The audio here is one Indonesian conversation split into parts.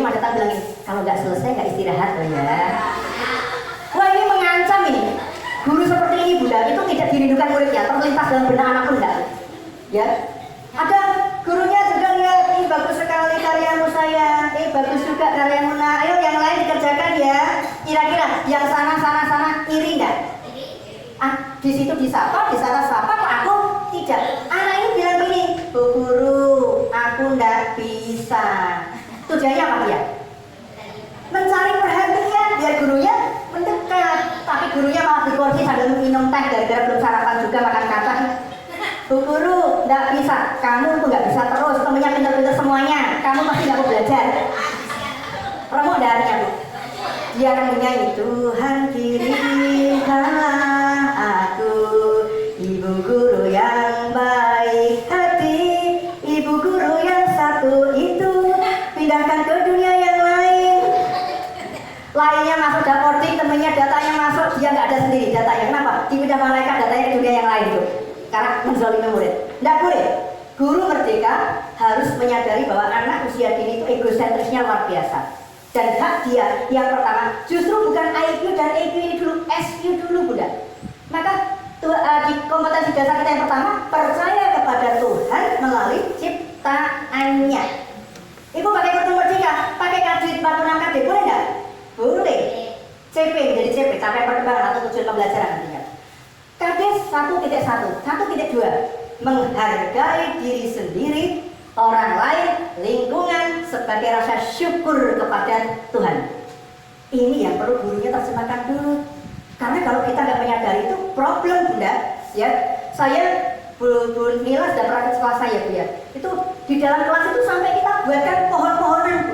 cuma datang bilang ini, kalau nggak selesai nggak istirahat loh ya. Wah ini mengancam ini. Guru seperti ini Bunda itu tidak dirindukan muridnya, terlintas dalam benak anak pun enggak. Ya, ada gurunya juga lihat, ini bagus sekali karyamu saya, ini bagus juga karyamu, nah ayo yang lain dikerjakan ya. Kira-kira yang sana iri enggak? Ah, di situ disapa, di sana sapa, kok aku tidak. Anak ini bilang gini, Bu Guru, aku enggak bisa. Tujuannya apa dia? Mencari perhatian biar gurunya mendekat, tapi gurunya malah di kursi sambil minum teh gara-gara belum sarapan juga makan kacang. Bu Guru, enggak bisa, kamu tuh enggak bisa terus, temennya pintar-pintar semuanya, kamu pasti enggak mau belajar. Remuk darinya Bu. Dia akan menyanyi, Tuhan kirimkanlah aku ibu guru yang baik hati, ibu guru yang satu itu pindahkan ke dunia yang lain. Lainnya masuk dapodik, temennya datanya masuk, dia nggak ada sendiri datanya. Kenapa? Dipindah malaikat datanya ke dunia yang lain tuh. Karena menzalimi murid. Nggak boleh. Guru merdeka harus menyadari bahwa anak usia dini itu egosentrisnya luar biasa. Dan hak dia yang pertama justru bukan IQ dan EQ ini dulu, SQ dulu Bunda. Maka di kompetensi dasar kita yang pertama, percaya kepada Tuhan melalui ciptaannya. Ibu pakai kartu merdeka, pakai KD 46 KD, boleh nggak? Boleh. CP, jadi CP, capaian perkembangan atau tujuan pembelajaran nantinya. KD 1.1, 1.2, menghargai diri sendiri, orang lain, lingkungan sebagai rasa syukur kepada Tuhan. Ini yang perlu gurunya terjemahkan dulu. Karena kalau kita nggak menyadari itu problem Bunda. Ya, saya Bu Nila sudah pernah ke kelas saya Bu ya. Itu di dalam kelas itu sampai kita buatkan pohon-pohonan Bu.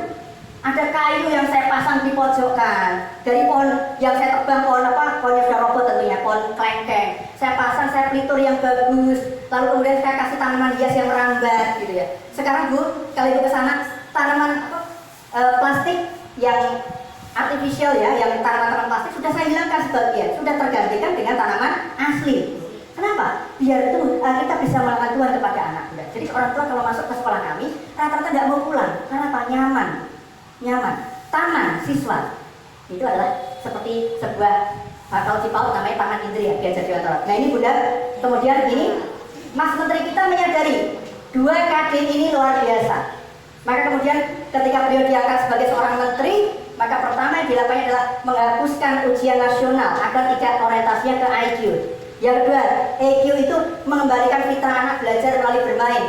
Ada kayu yang saya pasang di pojokan. Dari pohon yang saya tebang, pohon apa? Pohonnya sudah roboh tentunya, pohon kelengkeng. Saya pasang, saya pelitur yang bagus. Lalu kemudian saya kasih tanaman hias yang merambat gitu ya. Sekarang Bu, kalau Ibu ke sana, tanaman plastik yang artificial ya, yang tanaman-tanaman plastik sudah saya hilangkan sebagian, sudah tergantikan dengan tanaman asli. Kenapa? Biar itu kita bisa melakukan Tuhan kepada anak. Jadi orang tua kalau masuk ke sekolah kami, rata-rata tidak mau pulang. Karena apa? Nyaman. Taman siswa itu adalah seperti sebuah kalau di PAUD namanya taman indri ya, belajar Jawa Tengah. Nah ini Bunda, kemudian ini Mas Menteri kita menyadari 2 KD ini luar biasa. Maka kemudian ketika beliau diangkat sebagai seorang menteri, maka pertama yang dilakukannya adalah menghapuskan ujian nasional agar tidak orientasinya ke IQ. Yang kedua, EQ itu mengembalikan fitrah anak belajar melalui bermain.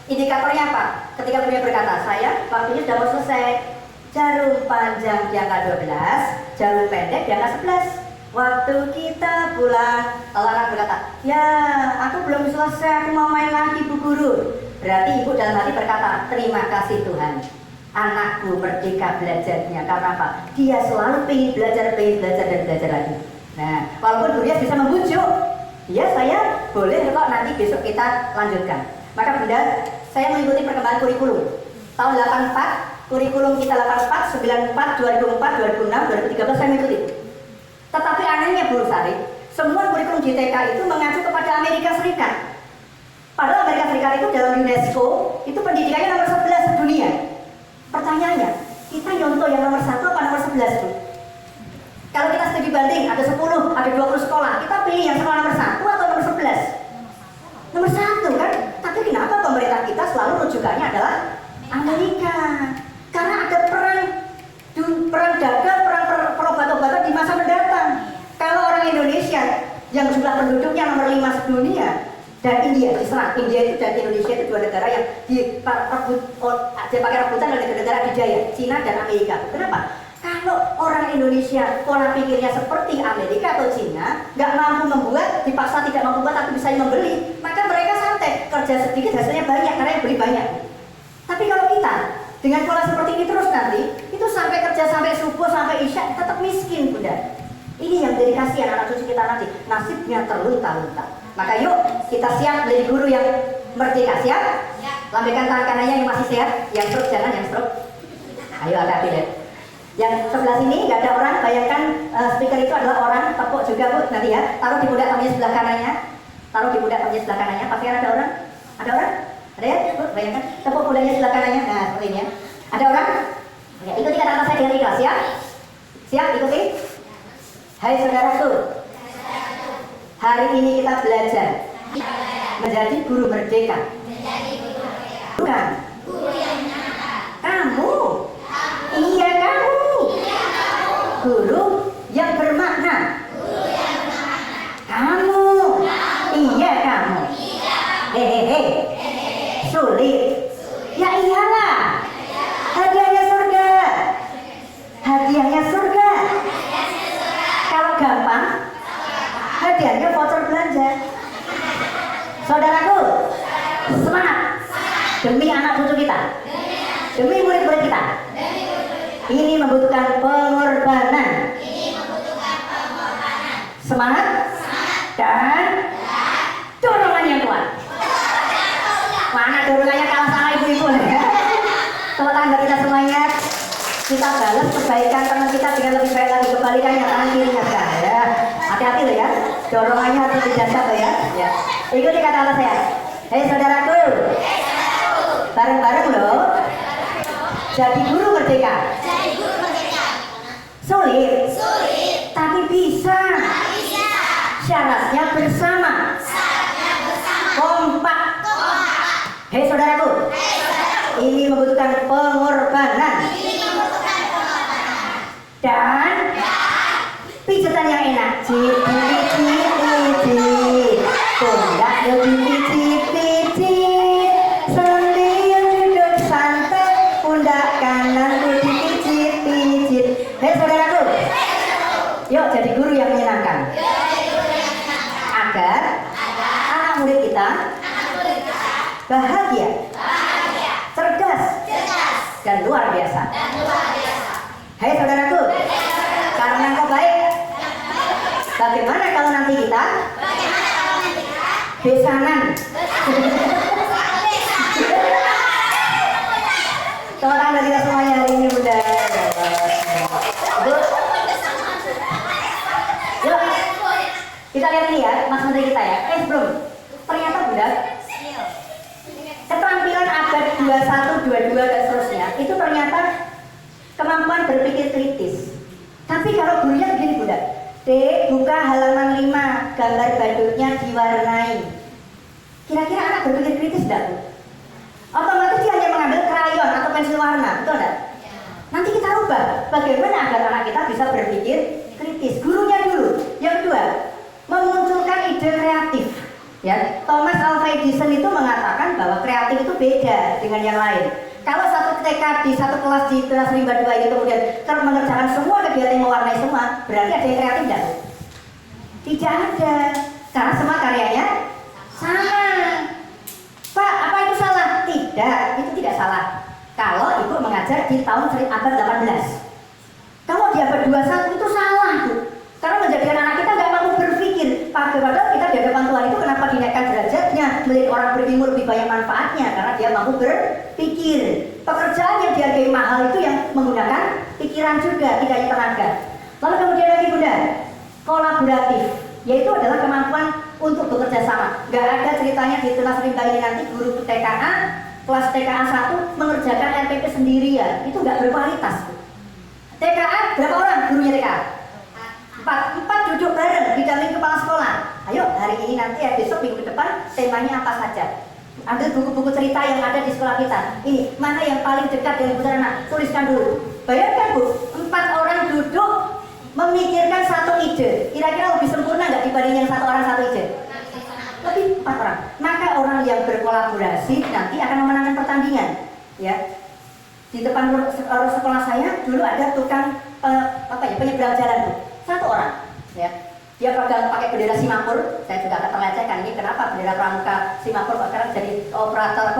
Indikatornya apa? Ketika beliau berkata, saya waktunya sudah mau selesai. Jarum panjang di angka 12, jarum pendek di angka 11. Waktu kita pulang, lalu anak berkata, ya aku belum selesai, aku mau main lagi Bu Guru. Berarti ibu dalam hati berkata, terima kasih Tuhan, anakku merdeka belajarnya. Karena apa? Dia selalu pengen belajar dan belajar lagi. Nah, walaupun gurunya bisa membujuk, ya saya boleh kok nanti besok kita lanjutkan. Maka Bunda, saya mengikuti perkembangan kurikulum tahun 84. Kurikulum kita 84, 94, 2004, 2006, 2013 saya mengikuti. Tetapi anehnya Bu Sari, semua kurikulum di TK itu mengacu kepada Amerika Serikat. Padahal Amerika Serikat itu dalam UNESCO itu pendidikannya nomor 11 sedunia. Pertanyaannya, kita nyontoh yang nomor 1 apa nomor 11 Bu? Kalau kita studi banding, ada 10, ada 20 sekolah, kita pilih yang sekolah nomor 1 atau nomor 11? Nomor 1 kan? Tapi kenapa pemerintah kita selalu rujukannya adalah Amerika? Karena ada perang dagang, perang obat-obatan di masa mendatang. Kalau orang Indonesia yang jumlah penduduknya nomor 5 sedunia dan India diserang, India itu dan Indonesia itu 2 negara yang dipakai rebutan oleh negara adidaya, Cina dan Amerika. Kenapa? Kalau orang Indonesia pola pikirnya seperti Amerika atau Cina, nggak mampu membuat, dipaksa tidak mampu membuat tapi bisa membeli, maka mereka santai, kerja sedikit hasilnya banyak karena yang beli banyak. Tapi kalau kita dengan pola seperti ini terus nanti, itu sampai kerja sampai subuh, sampai isya, tetap miskin Bunda. Ini yang jadi kasihan anak cucu kita nanti, nasibnya terlunta-lunta. Maka yuk, kita siap menjadi guru yang merdeka, siap? Lambaikan tangan kanannya yang masih sehat, yang stroke jangan, yang stroke. Ayo ada deh. Yang sebelah sini nggak ada orang, bayangkan speaker itu adalah orang, tepuk juga Bu nanti ya. Taruh di pundak temannya sebelah kanannya, sebelah kanannya, pasti ada orang? Ada orang? Ada ya? Bu, bayangkan, tepuk pundaknya sebelah kanannya. Nah, seperti ini ya. Ada orang? Oke, ikuti kata-kata saya dengan ikhlas ya. Siap, ikuti. Hai saudaraku, hari ini kita belajar menjadi guru merdeka. Bukan kamu. Iya kamu. Guru yang bermakna. Kamu. Iya kamu. Hehehe. Sulit. Ya iyalah. Hadiahnya surga. Hadiahnya surga. Kalau gampang, hadiahnya voucher belanja. Saudaraku, semangat demi anak cucu kita, demi murid-murid kita. Ini membutuhkan pengorbanan. Semangat dan dorongan yang kuat. Mana dorongannya kalah sama ibu-ibu ya? Tepuk tangan kita semuanya. Kita balas kebaikan teman kita dengan lebih baik lagi. Kebalikannya tangan kirinya ya. Hati-hati loh ya. Dorongannya harus dijaga loh ya. Ya. Ikuti kata-kata saya. Hei saudaraku, bareng-bareng loh. Jadi guru merdeka. Sulit, tapi bisa. Syaratnya bersama. Kompak. Hei saudaraku, ini membutuhkan pengorbanan dan pijatan yang enak. Pundak dipijit-pijit, sendi yang duduk santai, pundak kanan dipijit-pijit. Hei saudaraku, yuk jadi guru yang menyenangkan agar anak murid kita bahagia, cerdas, dan luar biasa. Hei saudaraku, karena kau baik, bagaimana kalau nanti kita besanan? Tepuk tangan kita semuanya hari ini bunda. Yuk, kita lihat ini ya, Mas Menteri kita ya. Sebelum, ternyata bunda, keterampilan abad 21, 22 dan seterusnya itu ternyata kemampuan berpikir kritis. Tapi kalau gurunya begini bunda, Dek, buka halaman 5, gambar badutnya diwarnai. Kira-kira anak berpikir kritis enggak Bu? Otomatis dia hanya mengambil krayon atau pensil warna, betul enggak? Nanti kita rubah bagaimana agar anak kita bisa berpikir kritis. Gurunya dulu. Yang kedua, memunculkan ide kreatif. Ya, Thomas Alva Edison itu mengatakan bahwa kreatif itu beda dengan yang lain. Kalau satu TK di satu kelas di kelas rimba 2 ini kemudian mengerjakan semua kegiatan yang mewarnai semua, berarti ada yang kreatif enggak? Tidak ada, karena semua karyanya sama. Pak, apa itu salah? Tidak, itu tidak salah. Kalau ibu mengajar di tahun abad 18, kalau di abad 21 itu salah Bu. Karena menjadikan anak kita nggak mampu berpikir. Padahal kita di hadapan Tuhan itu kenapa dinaikkan derajatnya, melihat orang berilmu lebih banyak manfaatnya karena dia mampu berpikir. Pekerjaan yang dihargai mahal itu yang menggunakan pikiran juga, tidak hanya tenaga. Lalu kemudian lagi bunda, kolaboratif, yaitu adalah kemampuan untuk bekerja sama. Nggak ada ceritanya di kelas rimba ini nanti guru TKA, kelas TKA 1 mengerjakan RPP sendirian, itu nggak berkualitas. TKA berapa orang gurunya TKA? 4 duduk bareng didampingi kepala sekolah. Ayo hari ini nanti ya, besok minggu depan temanya apa saja. Ambil buku-buku cerita yang ada di sekolah kita. Ini mana yang paling dekat dengan putra anak, tuliskan dulu. Bayangkan Bu, 4 orang duduk memikirkan satu ide. Kira-kira lebih sempurna nggak dibanding yang 1 orang 1 ide? Lebih 4 orang. Maka orang yang berkolaborasi nanti akan memenangkan pertandingan. Ya. Di depan sekolah saya dulu ada tukang penyeberang jalan Bu. 1 orang, ya. Dia pakai bendera Simapur. Saya juga akan terlecehkan ini kenapa bendera pramuka Simapur sekarang jadi operator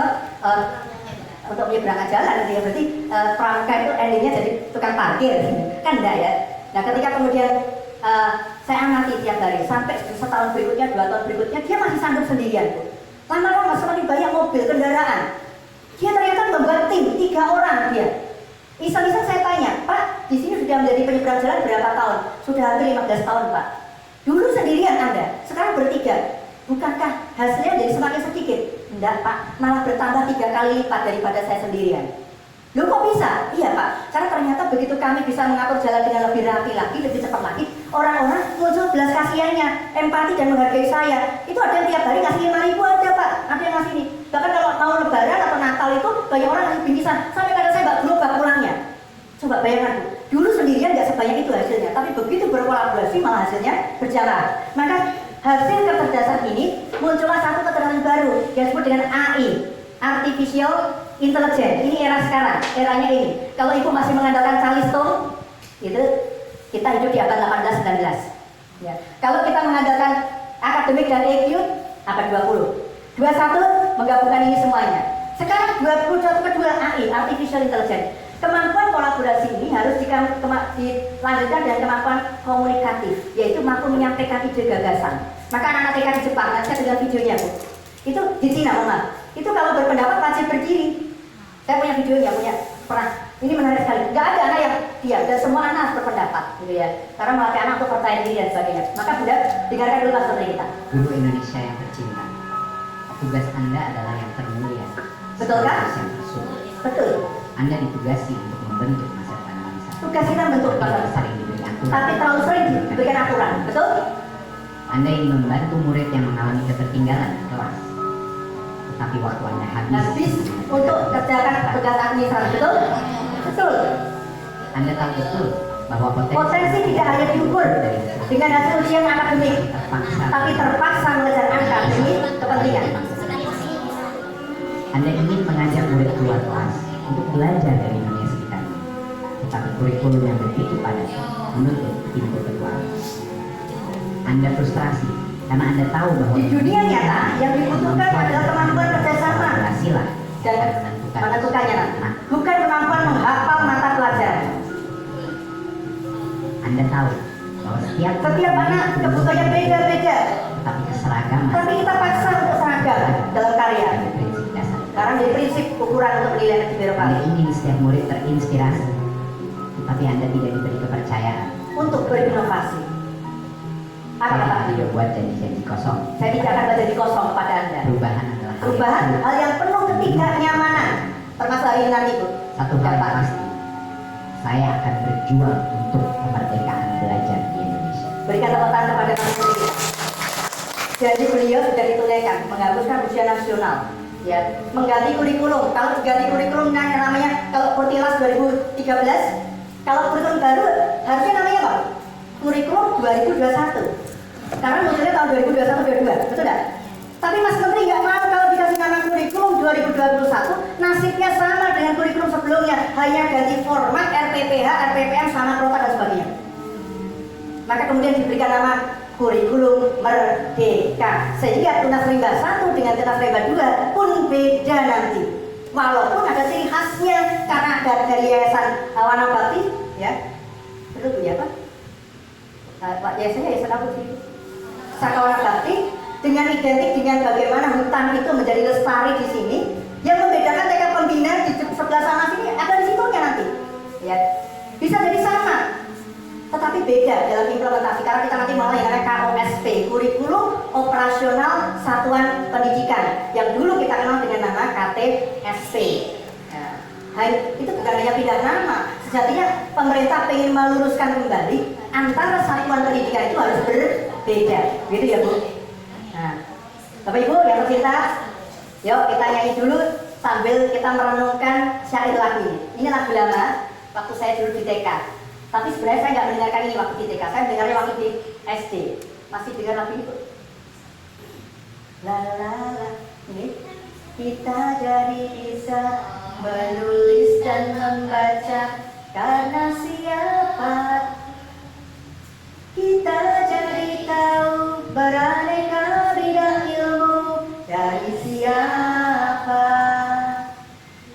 untuk penyeberangan jalan. Ya. Berarti pramuka itu endingnya jadi tukang parkir, kan enggak ya? Nah, ketika kemudian saya amati tiap hari sampai setahun berikutnya, 2 tahun berikutnya, dia masih sanggup sendirian. Lama-lama semakin banyak mobil kendaraan. Dia ternyata membuat tim 3 orang dia. Iseng-iseng saya tanya, Pak, di sini sudah menjadi penyeberang jalan berapa tahun? Sudah hampir 15 tahun, Pak. Dulu sendirian Anda, sekarang bertiga. Bukankah hasilnya jadi semakin sedikit? Enggak, Pak, malah bertambah 3 kali lipat daripada saya sendirian. Loh kok bisa? Iya Pak, karena ternyata begitu kami bisa mengatur jalan dengan lebih rapi lagi, lebih cepat lagi, orang-orang muncul belas kasihannya, empati dan menghargai saya. Itu ada yang tiap hari ngasih 5.000 ada Pak, ada yang ngasih nih. Bahkan kalau mau lebaran atau Natal itu banyak orang yang bingkisan, sampai kadang saya nggak gerobak pulangnya. Coba bayangkan Bu, dulu sendirian nggak sebanyak itu hasilnya, tapi begitu berkolaborasi malah hasilnya berjalan. Maka hasil kecerdasan ini muncullah satu keterangan baru yang disebut dengan AI, Artificial Intelligence. Ini era sekarang, eranya ini. Kalau ibu masih mengandalkan Callisto, itu kita hidup di abad 18-19. Ya. Kalau kita mengandalkan akademik dan EQ, abad 20. 21 menggabungkan ini semuanya. Sekarang 21 kedua AI, Artificial Intelligence. Kemampuan kolaborasi ini harus dilanjutkan dengan kemampuan komunikatif, yaitu mampu menyampaikan ide gagasan. Maka anak-anak TK di Jepang, nanti saya dengan videonya Bu. Itu di Cina, Mama. Itu kalau berpendapat wajib berdiri. Saya punya videonya, pernah. Ini menarik sekali. Nggak ada anak yang diam, dan semua anak harus berpendapat, gitu ya. Karena melatih anak untuk percaya diri dan sebagainya. Maka Bunda, dengarkan dulu Mas Menteri kita. Guru Indonesia yang tercinta, tugas Anda adalah yang termulia. Betul kan? Yang tersulit. Betul. Anda ditugasi untuk membentuk masa depan bangsa. Tugas kita bentuk Tapi bangsa. sering diberi aturan. Tapi terlalu sering diberikan aturan, betul? Anda ingin membantu murid yang mengalami ketertinggalan di kelas, tetapi waktu Anda Habis untuk kerjakan tugas administrasi, betul? Betul. Anda tahu betul bahwa Potensi tidak hanya diukur dengan hasil ujian akademik, terpaksa, tapi terpaksa mengejar angka demi kepentingan. Anda ingin mengajak murid keluar kelas untuk belajar dari dunia sekitarnya, tetapi kurikulum yang begitu padat menutup pintu keluar. Anda frustrasi karena Anda tahu bahwa Di dunia nyata yang dibutuhkan adalah kemampuan kerjasama berhasilah dan menentukannya nanti, bukan kemampuan menghafal mata pelajaran. Anda tahu bahwa setiap anak kebutuhannya beda-beda, tapi keseragaman tapi kita paksa untuk seragam dalam karya. adalah prinsip dasar. Sekarang jadi prinsip ukuran untuk penilaian di Anda birokrasi ingin setiap murid terinspirasi, tetapi Anda tidak diberi kepercayaan. untuk berinovasi. Apa kata Saya beliau? buat janji-janji kosong. Saya tidak akan menjadi kosong kepada Anda. Perubahan adalah Perubahan hal yang penuh ketidaknyamanan, termasuk hari ini nanti Bu. Satu hal yang pasti, saya akan berjuang untuk kemerdekaan belajar di Indonesia. Berikan tepuk tangan kepada Mas Menteri. Janji beliau sudah ditunaikan, menghapuskan ujian nasional, ya, mengganti kurikulum. Kalau diganti kurikulum namanya, kalau Kurtilas 2013, kalau kurikulum baru harusnya namanya apa? Kurikulum 2021. Karena munculnya tahun 2021-22, betul tidak? Tapi Mas Menteri nggak mau kalau dikasih nama kurikulum 2021, nasibnya sama dengan kurikulum sebelumnya, hanya ganti format RPPH, RPPM, sama prota dan sebagainya. Maka kemudian diberikan nama kurikulum merdeka, sehingga tunas rimba 1 dengan tunas rimba 2 pun beda nanti. Walaupun ada ciri khasnya karena ada dari Yayasan Wana Bakti, ya, betul Bu ya Pak? Pak Yayasan apa sih? Sakawana Bakti dengan identik dengan bagaimana hutan itu menjadi lestari di sini. Yang membedakan TK Pembina di sebelah sana sini ada di situnya nanti, ya, bisa jadi sama, tetapi beda dalam implementasi. Karena kita nanti mulai dengan KOSP, Kurikulum Operasional Satuan Pendidikan, yang dulu kita kenal dengan nama KTSP. Nah, itu bukan hanya pindah nama, sejatinya pemerintah ingin meluruskan kembali antara satuan pendidikan itu harus berbeda, gitu ya Bu. Nah, Bapak Ibu yang tercinta, yuk kita nyanyi dulu sambil kita merenungkan syair lagu ini. Ini lagu lama, waktu saya dulu di TK. Tapi sebenarnya saya nggak mendengarkan ini waktu di TK, saya mendengarnya waktu di SD. Masih dengar lagu ini Bu? La la la, ini kita jadi bisa menulis dan membaca karena siapa? Kita jadi tahu beraneka bidang ilmu dari siapa?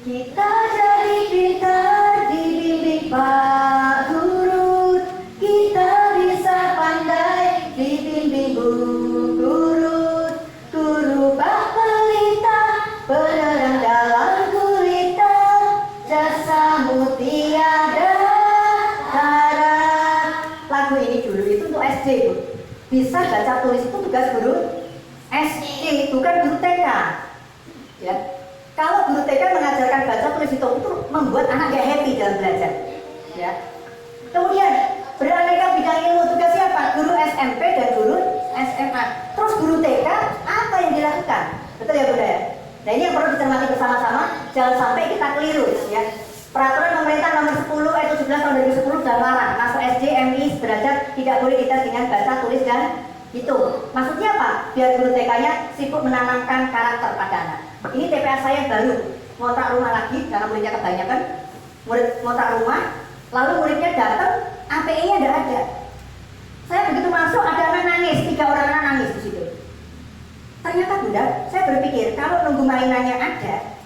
Kita jadi pintar dibimbing Pak Guru, kita bisa pandai dibimbing Bu Guru, guru bak pelita, penerang dalam gurita, jasamu tiada tara. Lagu ini dulu itu untuk SD Bu. Bisa baca tulis itu tugas guru SD, bukan guru TK. Ya. Kalau guru TK mengajarkan baca tulis hitung itu membuat anak gak happy dalam belajar. Ya. Kemudian beraneka bidang ilmu, tugas siapa? Guru SMP dan guru SMA. Terus guru TK apa yang dilakukan? Betul ya Bunda ya? Nah ini yang perlu dicermati bersama-sama, jangan sampai kita keliru ya. Peraturan pemerintah nomor 17 tahun 2010 sudah larang masuk SD, MI sederajat tidak boleh dites dengan baca, tulis dan hitung. Maksudnya apa? Biar guru TK-nya sibuk menanamkan karakter pada anak. Ini TPA saya baru ngontrak rumah lagi karena muridnya kebanyakan. Murid ngontrak rumah, lalu muridnya datang, APE-nya tidak ada. Saya begitu masuk ada anak nangis, 3 orang anak nangis di situ. Ternyata Bunda, saya berpikir kalau nunggu mainannya ada,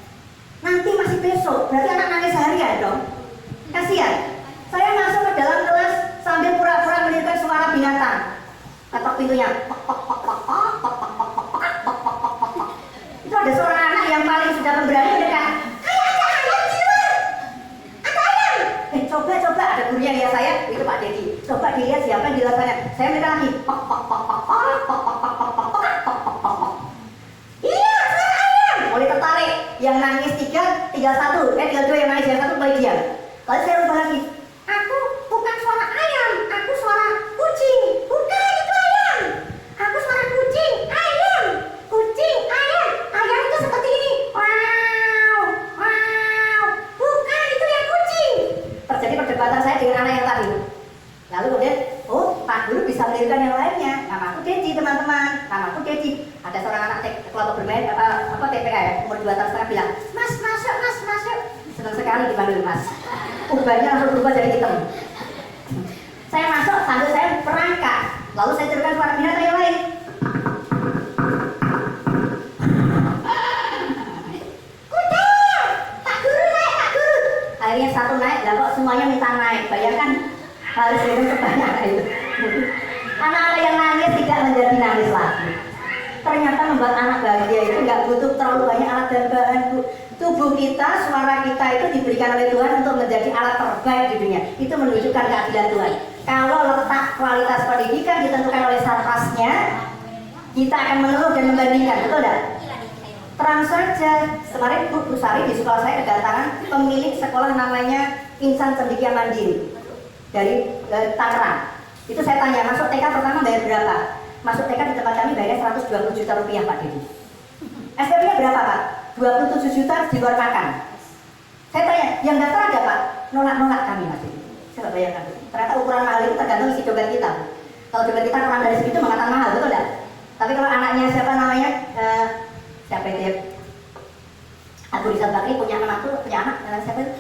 nanti masih besok, berarti anak nangis seharian dong. Kasihan. Saya masuk ke dalam kelas sambil pura-pura menirukan suara binatang. Ketok pintunya. Itu ada seorang anak yang paling sudah pemberani mendekat. Kayak ada ayam di luar. Ada ayam. Coba ada gurunya ya saya, itu Pak Dedi. Coba dilihat siapa yang di luar sana. Saya minta lagi. Iya, suara ayam. Mulai tertarik. Yang nangis 3, tinggal 1. Tinggal 2 yang nangis, yang 1 mulai diam. Lalu saya ubah lagi. Aku bukan suara ayam, aku suara kucing. Bukan itu ayam. Aku suara kucing, ayam. Kucing, ayam. Ayam itu seperti ini. Wow, wow. Bukan itu yang kucing. Terjadi perdebatan saya dengan anak yang tadi. Lalu kemudian, oh Pak Guru bisa menirukan yang lainnya. Namaku Deci teman-teman. Namaku Deci. Ada seorang anak kelompok bermain TPK ya, umur 2 tahun setengah bilang, Mas masuk, Mas masuk. Senang sekali dipanggil Mas. Ubahnya langsung berubah jadi hitam. Saya masuk sambil saya perangkat. Lalu saya tirukan suara binatang yang lain. Kuda! Pak Guru naik, Pak Guru. Akhirnya 1 naik, lah kok semuanya minta naik. Bayangkan harus minum kebanyakan itu. Anak-anak yang nangis tidak menjadi nangis lagi. Ternyata membuat anak bahagia itu nggak butuh terlalu banyak alat dan bahan, Bu. Tubuh kita, suara kita itu diberikan oleh Tuhan untuk menjadi alat terbaik di dunia. Itu menunjukkan keadilan Tuhan. Kalau letak kualitas pendidikan ditentukan oleh sarfasnya, kita akan mengeluh dan membandingkan, betul tidak? Terang saja, kemarin Bu Sari di sekolah saya kedatangan pemilik sekolah namanya Insan Cendekia Mandiri dari Tangerang. Itu saya tanya, masuk TK pertama bayar berapa? Masuk TK di tempat kami bayarnya 120 juta rupiah Pak Dedi. SPP-nya berapa Pak? 27 juta di luar makan. Saya tanya, yang daftar ada Pak? Nolak-nolak kami Mas Dedi. Coba bayangkan. Ternyata ukuran mahal itu tergantung isi dompet kita. Kalau dompet kita kurang dari segitu mengatakan mahal, betul tidak? Tapi kalau anaknya siapa namanya? Siapa itu ya? Abu Rizal Bakri punya anak siapa itu?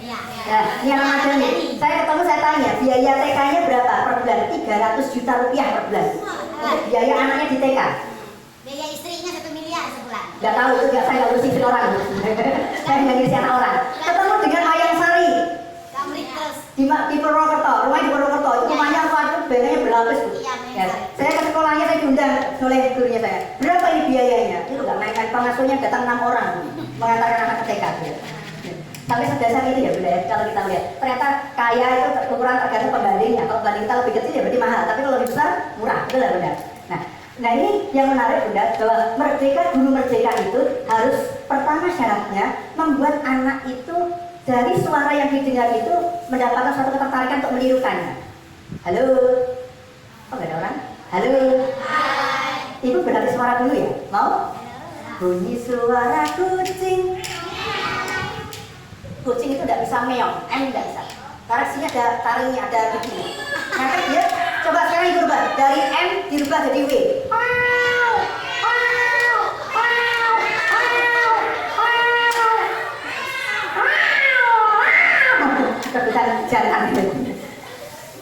Nah, ini anak madani nih. Saya ketemu, saya tanya, biaya TK-nya berapa per bulan? 300 juta rupiah per bulan. Untuk biaya anaknya di TK. Biaya istrinya 1 miliar sebulan. Gak tahu, itu saya nggak urus istri orang. Saya nggak ngisi anak orang. Ketemu dengan Ayang Sari. Kamrik terus. Di Purwokerto, rumahnya di Purwokerto. Itu rumahnya waduh, biayanya berlapis Bu. Ya, saya ke sekolahnya, saya diundang oleh gurunya saya. Berapa ini biayanya? Itu nggak main-main, pengasuhnya datang 6 orang mengantarkan anak ke TK. Sampai sedasar itu ya Bunda ya, kalau kita lihat ternyata kaya itu ukuran tergantung pembandingnya. Kalau pembanding kita lebih kecil ya berarti mahal, tapi kalau lebih besar murah, betul lah Bunda. Nah ini yang menarik Bunda, bahwa guru merdeka itu harus pertama syaratnya membuat anak itu dari suara yang didengar itu mendapatkan suatu ketertarikan untuk menirukannya. Halo, oh gak ada orang? Halo, hai. Ibu berarti suara dulu ya, mau? Bunyi suara kucing. Kucing itu tidak bisa meong, tidak bisa. Karena sini ada taringnya, ada begini. Maka dia coba sekarang dirubah dari M dirubah jadi W. Wow, wow, wow, wow, wow. Kebetulan jangan gitu.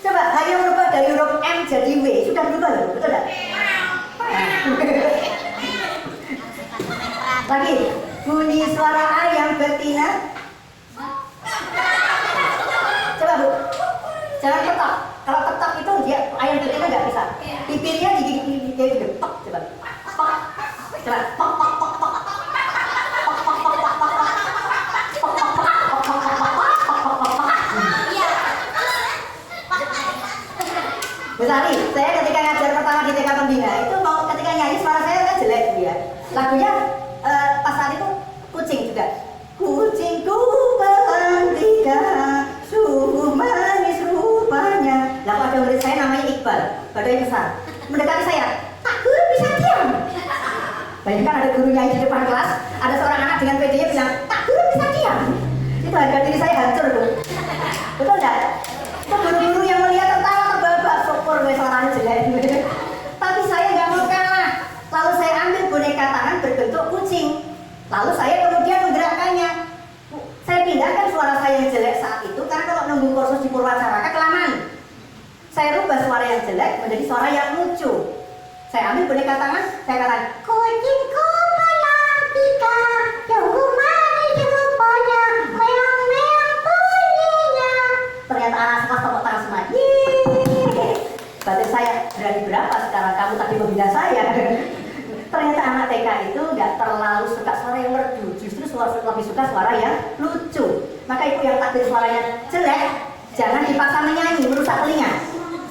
Coba hanya merubah dari huruf M jadi W, sudah berubah loh, betul tidak? Lagi bunyi suara ayam betina. Coba Bu, jangan ketok. Kalau ketok itu dia ayam betina nggak bisa. Bibirnya digigit dia gitu. Pok, coba. Pok, coba. Pok, pok, pok, pok. Pok, pok, pok, pok, pok. Pok, pok, pok, pok, pok, pok, pok, pok, pok. Iya. Bu Sari, saya ketika ngajar pertama di TK Pembina itu mau ketika nyanyi suara saya kan jelek Bu ya. Lagunya pas saat itu saya namanya Iqbal, badannya besar. Mendekati saya, Pak Guru bisa diam. Bayangkan ada gurunya di depan kelas, ada seorang anak dengan PD-nya bilang, Pak Guru bisa diam. Itu harga diri saya hancur, Bu. Betul enggak? Itu guru-guru yang melihat tertawa terbabak, syukur gue suaranya jelek. Tapi saya nggak mau kalah. Lalu saya ambil boneka tangan berbentuk kucing. Lalu saya kemudian menggerakkannya. Saya pindahkan suara saya yang jelek saat itu karena kalau nunggu kursus di Purwacaraka kelamaan. Saya rubah suara yang jelek menjadi suara yang lucu. Saya ambil boneka tangan, saya katakan, kucingku Melantika, tunggu manis rupanya, meong-meong bunyinya. Ternyata anak sekelas tepuk tangan semua. Yeay. Batin saya, berani berapa sekarang kamu tadi membina saya? Ternyata anak TK itu nggak terlalu suka suara yang merdu, justru lebih suka suara yang lucu. Maka ibu yang takdir suaranya jelek, jangan dipaksa menyanyi, merusak telinga.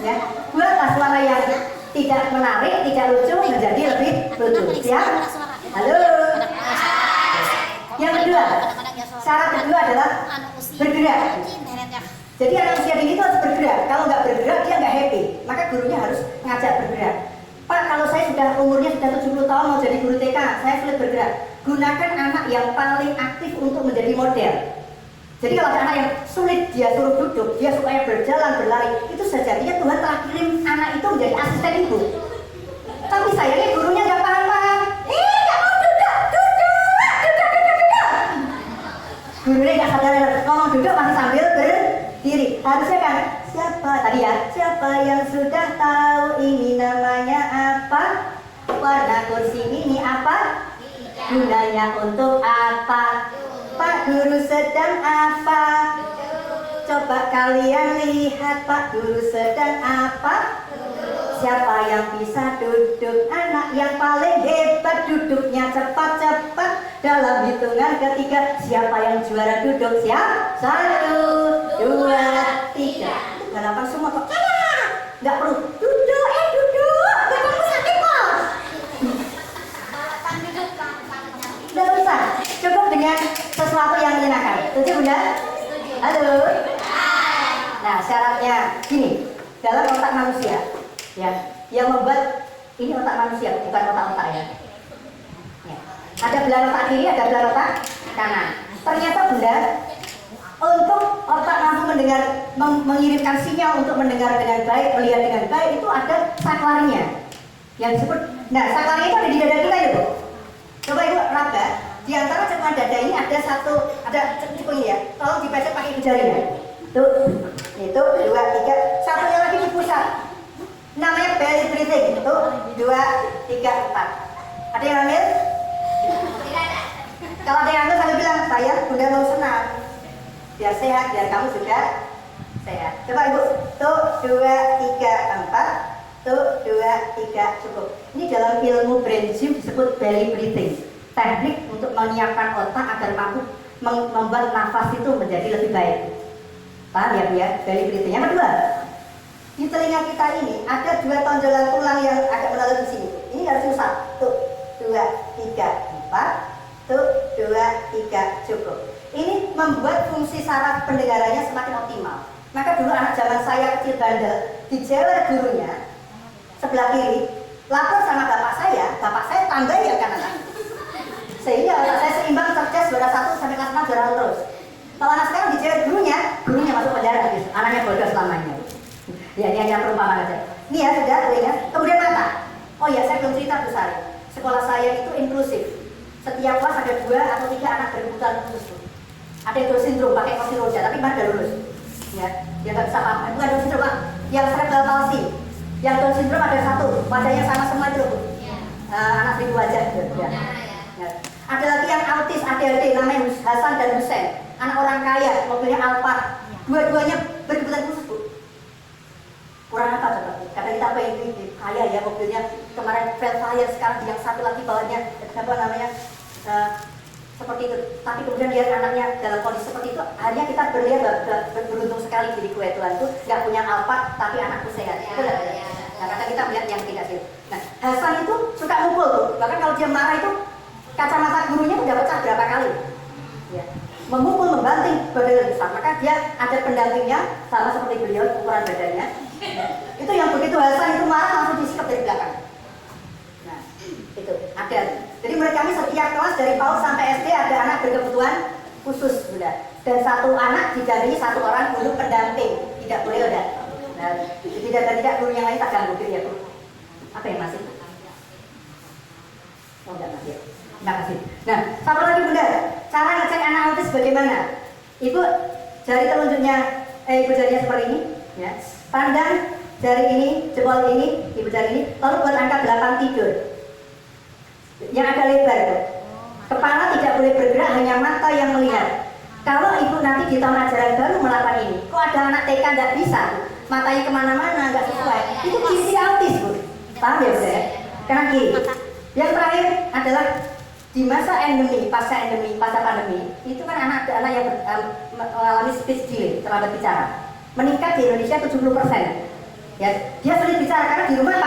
Ya, buatlah suara yang tidak menarik, tidak lucu menjadi lebih lucu. Siap? Halo. Yang kedua, syarat kedua adalah bergerak. Jadi anak usia dini itu harus bergerak. Kalau nggak bergerak dia nggak happy. Maka gurunya harus ngajak bergerak. Pak, kalau saya sudah umurnya sudah 70 tahun mau jadi guru TK, saya sulit bergerak. Gunakan anak yang paling aktif untuk menjadi model. Jadi kalau ada anak yang sulit dia suruh duduk, dia supaya berjalan, berlari, itu sejatinya Tuhan telah kirim anak itu menjadi asisten ibu. Tapi sayangnya gurunya nggak paham-paham. Nggak mau duduk. Gurunya nggak sadar, ngomong duduk masih sambil berdiri. Harusnya kan, siapa yang sudah tahu ini namanya apa? Warna kursi ini apa? Gunanya untuk apa? Pak Guru sedang apa? Coba kalian lihat Pak Guru sedang apa? Siapa yang bisa duduk? Anak yang paling hebat duduknya cepat-cepat. Dalam hitungan ketiga, siapa yang juara duduk? Siap? 1, 2, 3. Galapan semua kok. Nggak perlu duduk, duduk. Gak kamu sakit kok. Nggak usah. Cukup dengan sesuatu yang menyenangkan. Setuju Bunda? Halo. Nah syaratnya gini, dalam otak manusia, ya, yang membuat ini otak manusia bukan otak-otak ya. Ada belah otak kiri, ada belah otak kanan. Ternyata Bunda, untuk otak mampu mendengar, mengirimkan sinyal untuk mendengar dengan baik, melihat dengan baik, itu ada saklarnya yang disebut. Nah saklarnya itu ada di dada kita itu. Coba ibu raba. Di antara cekungan dada ini ada cekung ini ya. Tolong dipencet pakai jari ya. Tuh, itu 2, 3. Satunya lagi di pusat. Namanya belly breathing. Tuh, 2, 3, 4. Ada yang ambil? Tidak ada. Kalau ada yang ambil sambil bilang, saya Bunda mau senam. Biar sehat, biar kamu juga sehat. Coba ibu. Tuh, 2, 3, 4. Tuh, 2, 3, cukup. Ini dalam ilmu brain gym disebut belly breathing. Teknik untuk menyiapkan otak agar mampu membuat nafas itu menjadi lebih baik. Paham ya Bu ya? Belly breathing. Yang kedua, di telinga kita ini ada 2 tonjolan tulang yang agak menarik di sini. Ini harus susah. Tuh, 2, 3, 4. Tuh, 2, 3, cukup. Ini membuat fungsi saraf pendengarannya semakin optimal. Maka dulu anak zaman saya kecil bandel, dijewer gurunya sebelah kiri, lapor sama bapak saya tambah ya kanan. Sehingga otak saya seimbang, cerdas, juara 1 sampai kelas 6 juara terus. Kalau anak sekarang dijewer gurunya masuk penjara, anaknya bodoh selamanya. Ya ini hanya perumpamaan aja. Ini ya sudah telinga. Kemudian mata. Oh ya saya belum cerita Bu Sari. Sekolah saya itu inklusif. Setiap kelas ada 2 atau 3 anak berkebutuhan khusus. Ada yang Down syndrome pakai kursi roda tapi mana lulus. Ya, dia nggak bisa apa. Bukan Down syndrome Pak. Yang cerebral palsy. Yang Down syndrome ada 1. Wajahnya sama semua itu loh. Anak 1000 wajah. Ya. Ya. Ada lagi yang autis ADHD namanya Hasan dan Husain. Anak orang kaya, mobilnya Alphard. Dua-duanya berkebutuhan khusus Bu. Kurang apa coba? Karena kita pengen kaya ya mobilnya. Kemarin Velfire, sekarang yang satu lagi bawahnya apa namanya seperti itu. Tapi kemudian lihat anaknya dalam kondisi seperti itu, hanya kita berlihat beruntung sekali diriku ya Tuhan tuh nggak punya Alphard tapi anakku sehat. Nah kata kita melihat yang tidak sehat. Nah Hasan itu suka mukul tuh. Bahkan kalau dia marah itu kacamata gurunya udah pecah berapa kali. Ya. Memukul, membanting badannya besar. Maka dia ada pendampingnya sama seperti beliau ukuran badannya. Itu yang begitu Hasan itu marah langsung disikap dari belakang. Nah, itu ada. Jadi menurut kami setiap kelas dari PAUD sampai SD ada anak berkebutuhan khusus, Bunda. Dan satu anak didampingi satu orang guru pendamping, tidak boleh ada. Nah, tidak guru yang lain tak ganggu gitu ya, Bu. Apa yang masih? Oh, enggak masih. Terima kasih. Nah, satu lagi Bunda, cara ngecek anak autis bagaimana? Ibu jari telunjuknya, ibu jarinya seperti ini, ya. Pandang jari ini, jempol ini, ibu jari ini, lalu buat angka 8 tidur. Yang agak lebar, Bu. Kepala tidak boleh bergerak, hanya mata yang melihat. Kalau ibu nanti di tahun ajaran baru melakukan ini, kok ada anak TK nggak bisa, Bu? Matanya kemana-mana, nggak sesuai. Itu kisi autis, Bu. Paham ya, Bu ya? Karena gini. Yang terakhir adalah di masa endemi, pasca pandemi, itu kan anak yang mengalami speech delay, terlambat bicara, meningkat di Indonesia 70%. Ya, dia sulit bicara karena di rumah